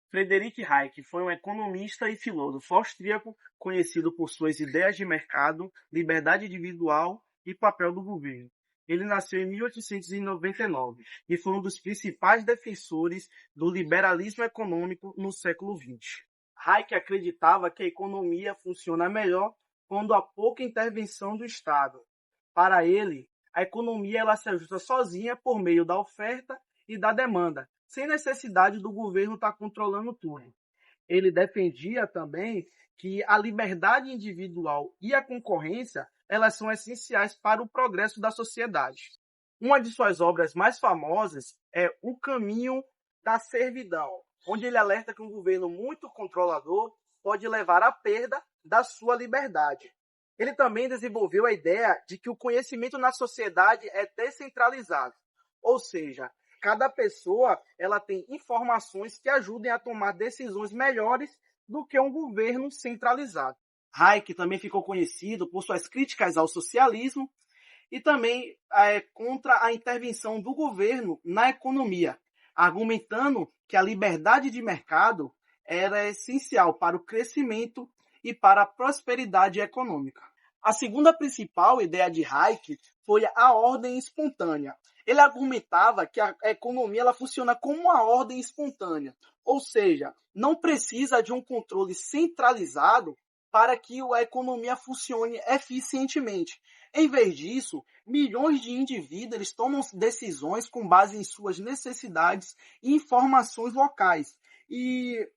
Friedrich Hayek foi um economista e filósofo austríaco conhecido por suas ideias de mercado, liberdade individual e papel do governo. Ele nasceu em 1899 e foi um dos principais defensores do liberalismo econômico no século XX. Hayek acreditava que a economia funciona melhor quando há pouca intervenção do Estado. Para ele, a economia ela se ajusta sozinha por meio da oferta e da demanda, sem necessidade do governo estar controlando tudo. Ele defendia também que a liberdade individual e a concorrência elas são essenciais para o progresso da sociedade. Uma de suas obras mais famosas é O Caminho da Servidão, onde ele alerta que um governo muito controlador pode levar à perda da sua liberdade. Ele também desenvolveu a ideia de que o conhecimento na sociedade é descentralizado, ou seja, cada pessoa ela tem informações que ajudem a tomar decisões melhores do que um governo centralizado. Hayek também ficou conhecido por suas críticas ao socialismo e também contra a intervenção do governo na economia, argumentando que a liberdade de mercado era essencial para o crescimento e para a prosperidade econômica. A segunda principal ideia de Hayek foi a ordem espontânea. Ele argumentava que a economia ela funciona como uma ordem espontânea, ou seja, não precisa de um controle centralizado para que a economia funcione eficientemente. Em vez disso, milhões de indivíduos eles tomam decisões com base em suas necessidades e informações locais. E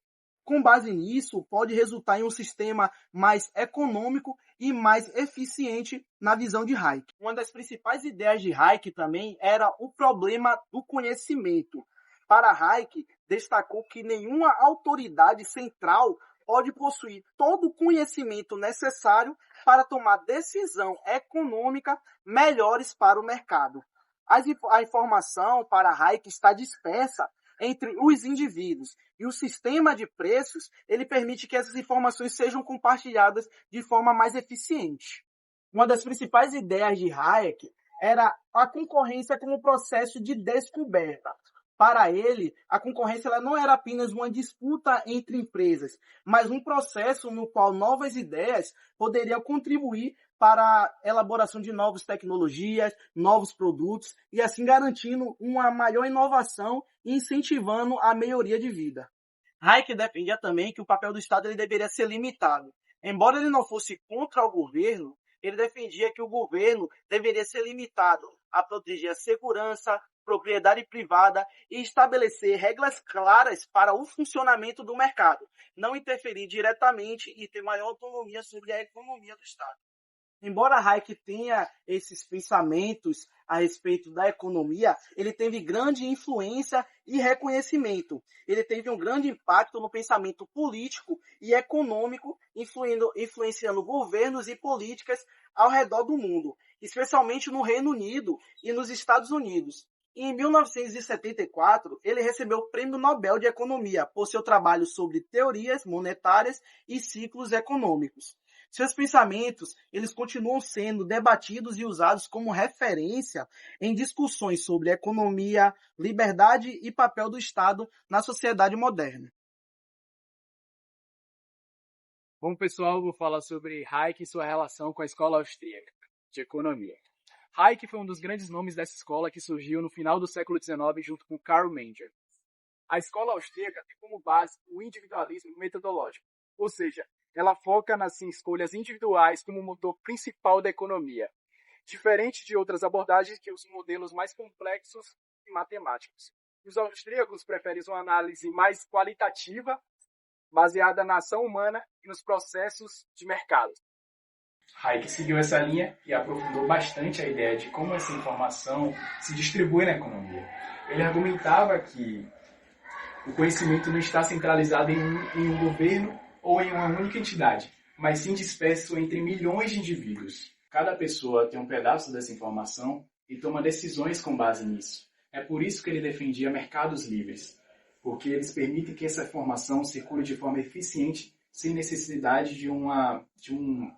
com base nisso, pode resultar em um sistema mais econômico e mais eficiente na visão de Hayek. Uma das principais ideias de Hayek também era o problema do conhecimento. Para Hayek, destacou que nenhuma autoridade central pode possuir todo o conhecimento necessário para tomar decisão econômica melhores para o mercado. A informação para Hayek está dispersa entre os indivíduos e o sistema de preços, ele permite que essas informações sejam compartilhadas de forma mais eficiente. Uma das principais ideias de Hayek era a concorrência como processo de descoberta. Para ele, a concorrência ela não era apenas uma disputa entre empresas, mas um processo no qual novas ideias poderiam contribuir para a elaboração de novas tecnologias, novos produtos e assim garantindo uma maior inovação e incentivando a melhoria de vida. Hayek defendia também que o papel do Estado ele deveria ser limitado. Embora ele não fosse contra o governo, ele defendia que o governo deveria ser limitado a proteger a segurança, propriedade privada e estabelecer regras claras para o funcionamento do mercado, não interferir diretamente e ter maior autonomia sobre a economia do Estado. Embora Hayek tenha esses pensamentos a respeito da economia, ele teve grande influência e reconhecimento. Ele teve um grande impacto no pensamento político e econômico, influenciando governos e políticas ao redor do mundo, especialmente no Reino Unido e nos Estados Unidos. E em 1974, ele recebeu o Prêmio Nobel de Economia por seu trabalho sobre teorias monetárias e ciclos econômicos. Seus pensamentos, eles continuam sendo debatidos e usados como referência em discussões sobre economia, liberdade e papel do Estado na sociedade moderna. Bom, pessoal, vou falar sobre Hayek e sua relação com a escola austríaca de economia. Hayek foi um dos grandes nomes dessa escola que surgiu no final do século XIX junto com Karl Menger. A escola austríaca tem como base o individualismo metodológico, ou seja, ela foca nas escolhas individuais como motor principal da economia, diferente de outras abordagens que usam modelos mais complexos e matemáticos. Os austríacos preferem uma análise mais qualitativa, baseada na ação humana e nos processos de mercado. Hayek seguiu essa linha e aprofundou bastante a ideia de como essa informação se distribui na economia. Ele argumentava que o conhecimento não está centralizado em um governo ou em uma única entidade, mas sim disperso entre milhões de indivíduos. Cada pessoa tem um pedaço dessa informação e toma decisões com base nisso. É por isso que ele defendia mercados livres, porque eles permitem que essa informação circule de forma eficiente, sem necessidade de um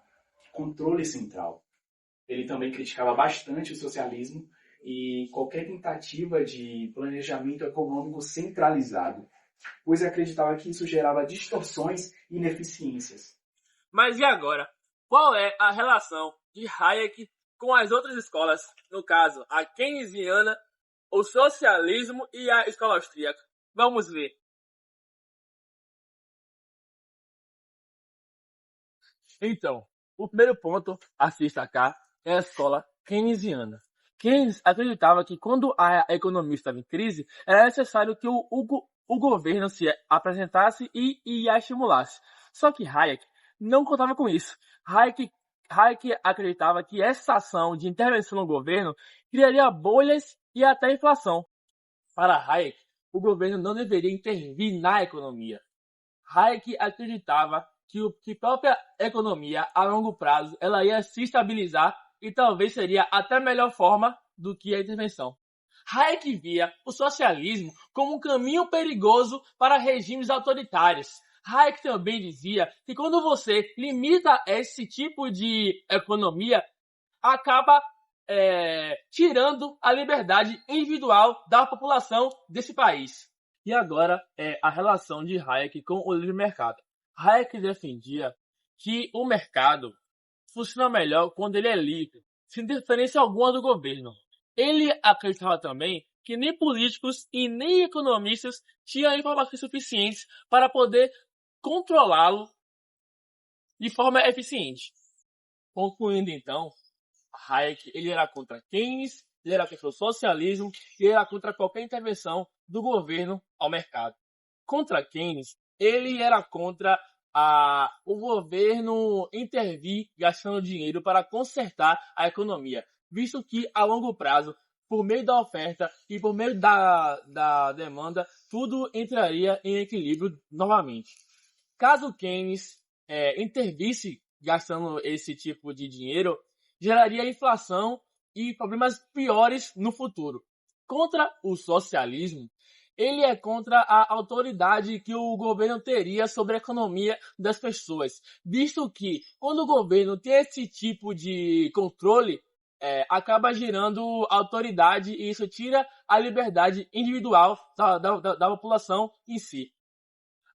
controle central. Ele também criticava bastante o socialismo e qualquer tentativa de planejamento econômico centralizado. pois acreditava que isso gerava distorções e ineficiências. Mas e agora? Qual é a relação de Hayek com as outras escolas, no caso, a keynesiana, o socialismo e a escola austríaca? Vamos ver. Então, o primeiro ponto a se destacar é a escola keynesiana. Keynes acreditava que quando a economia estava em crise, era necessário que o governo se apresentasse e a estimulasse. Só que Hayek não contava com isso. Hayek acreditava que essa ação de intervenção no governo criaria bolhas e até inflação. Para Hayek, o governo não deveria intervir na economia. Hayek acreditava que a própria economia, a longo prazo, ela ia se estabilizar e talvez seria até melhor forma do que a intervenção. Hayek via o socialismo como um caminho perigoso para regimes autoritários. Hayek também dizia que quando você limita esse tipo de economia, acaba tirando a liberdade individual da população desse país. E agora a relação de Hayek com o livre mercado. Hayek defendia que o mercado funciona melhor quando ele é livre, sem interferência alguma do governo. Ele acreditava também que nem políticos e nem economistas tinham informações suficientes para poder controlá-lo de forma eficiente. Concluindo então, Hayek ele era contra Keynes, ele era contra o socialismo e ele era contra qualquer intervenção do governo ao mercado. Contra Keynes, ele era contra o governo intervir gastando dinheiro para consertar a economia, visto que a longo prazo, por meio da oferta e por meio da demanda, tudo entraria em equilíbrio novamente. Caso Keynes intervisse gastando esse tipo de dinheiro, geraria inflação e problemas piores no futuro. Contra o socialismo, ele é contra a autoridade que o governo teria sobre a economia das pessoas, visto que quando o governo tem esse tipo de controle, acaba gerando autoridade e isso tira a liberdade individual da população em si.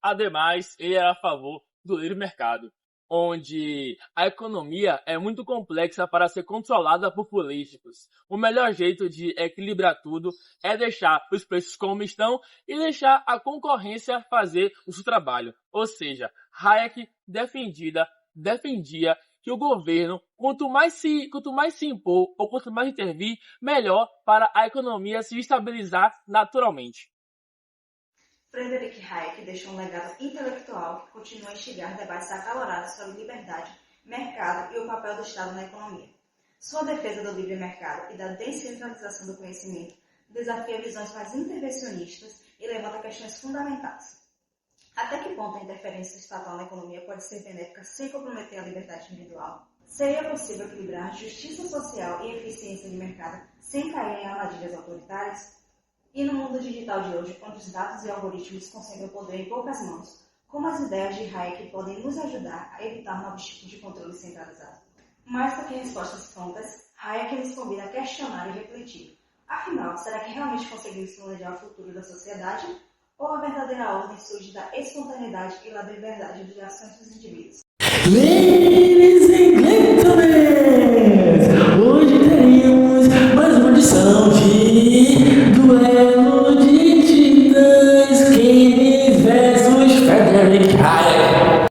Ademais, ele era a favor do livre mercado, onde a economia é muito complexa para ser controlada por políticos. O melhor jeito de equilibrar tudo é deixar os preços como estão e deixar a concorrência fazer o seu trabalho. Ou seja, Hayek defendia que o governo, quanto mais se impor ou quanto mais intervir, melhor para a economia se estabilizar naturalmente. Friedrich Hayek deixou um legado intelectual que continua a instigar debates acalorados sobre liberdade, mercado e o papel do Estado na economia. Sua defesa do livre mercado e da descentralização do conhecimento desafia visões mais intervencionistas e levanta questões fundamentais. Até que ponto a interferência estatal na economia pode ser benéfica sem comprometer a liberdade individual? Seria possível equilibrar justiça social e eficiência de mercado sem cair em armadilhas autoritárias? E no mundo digital de hoje, onde os dados e algoritmos concengram o poder em poucas mãos, como as ideias de Hayek podem nos ajudar a evitar novos tipos de controle centralizado? Mais do que respostas prontas, Hayek nos convida a questionar e refletir. Afinal, será que realmente conseguimos planejar o futuro da sociedade? Ou a verdadeira ordem surge da espontaneidade e da liberdade de ações dos indivíduos? Ladies and gentlemen, hoje teremos mais uma edição de Duelo de Titãs, Keynes versus Friedrich Hayek.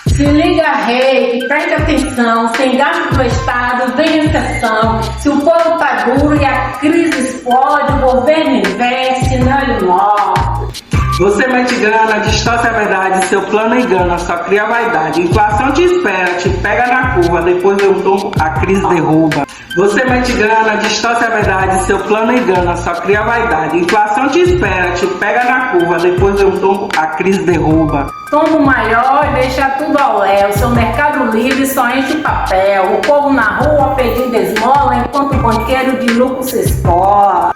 Se liga, rei, que preste atenção, sem gasto do Estado, vem recessão. Se o povo tá duro e a crise explode, o governo investe, não ele morre. Você mete grana, distorce a verdade, seu plano engana, só cria vaidade. Inflação te espera, te pega na curva, depois eu tomo, a crise derruba. Você mete grana, distorce a verdade, seu plano engana, só cria vaidade. Inflação te espera, te pega na curva, depois eu tomo, a crise derruba. Tombo maior e deixa tudo ao léu, seu mercado livre só enche papel. O povo na rua pedindo esmola, enquanto o banqueiro de lucro se escola.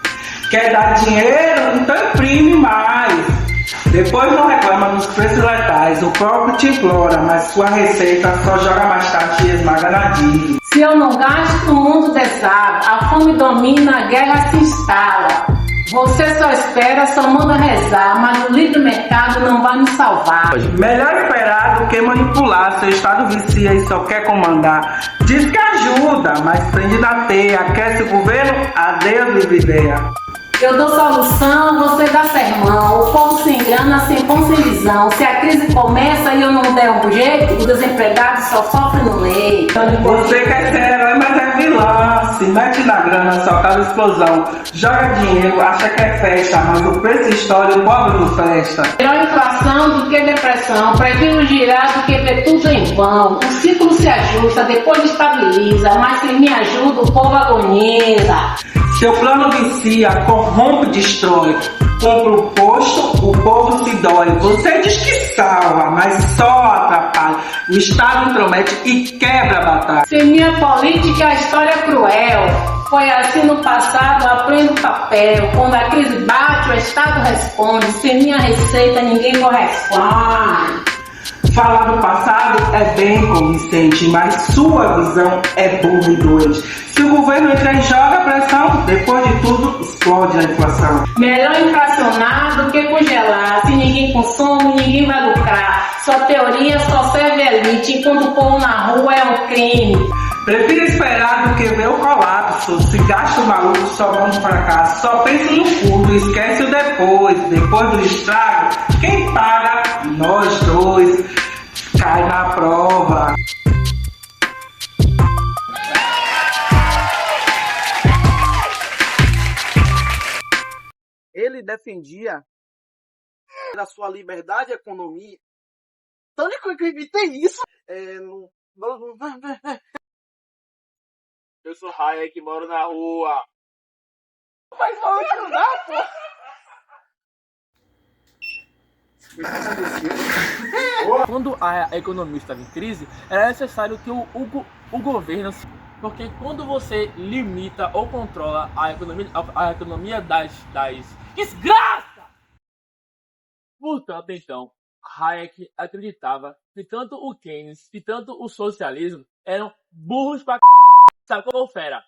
Quer dar dinheiro? Então imprime mais. Depois não reclama dos preços letais, o próprio te implora, mas sua receita só joga mais tarde e esmaga na dívida. Se eu não gasto, o mundo desaba, a fome domina, a guerra se instala. Você só espera, só manda rezar, mas o livre mercado não vai nos salvar. Melhor esperar do que manipular. Seu estado vicia e só quer comandar. Diz que ajuda, mas prende na teia. Aquece o governo, adeus livre ideia. Eu dou solução, você dá sermão. O povo sem grana, sem pão, sem visão. Se a crise começa e eu não der um jeito, o desempregado só sofre no leito. Você quer ser herói, mas é vilã. Se mete na grana, só causa explosão. Joga dinheiro, acha que é festa, mas o preço estoura e o pobre não festa. Melhor inflação do que depressão. Prefiro girar do que ver tudo em vão. O ciclo se ajusta, depois estabiliza. Mas se me ajuda, o povo agoniza. Seu plano vicia, corrompe, destrói. Compra o posto, o povo se dói. Você diz que salva, mas só atrapalha. O Estado intromete e quebra a batalha. Se minha política é a história cruel. Foi assim no passado, aprendo o papel. Quando a crise bate, o Estado responde. Sem minha receita, ninguém corresponde. Falar do passado é bem convincente, mas sua visão é burra e doente. Se o governo entra e joga pressão, depois de tudo, explode a inflação. Melhor inflacionar do que congelar. Se ninguém consome, ninguém vai lucrar. Sua teoria só serve a elite, enquanto o povo na rua é um crime. Prefiro esperar do que ver o colapso. Se gasta o maluco, só vamos fracasso. Só pensa no futuro, esquece o depois. Depois do estrago, quem paga? Nós dois. Cai na prova. Ele defendia a sua liberdade e economia. Tanto que eu evitei isso. Eu sou Hayek, moro na rua. Mas não ajudar, pô. Quando a economia estava em crise, era necessário que o governo... Porque quando você limita ou controla a economia das desgraça! Portanto, então, Hayek acreditava que tanto o Keynes e tanto o socialismo eram burros pra c... Sabe como, fera?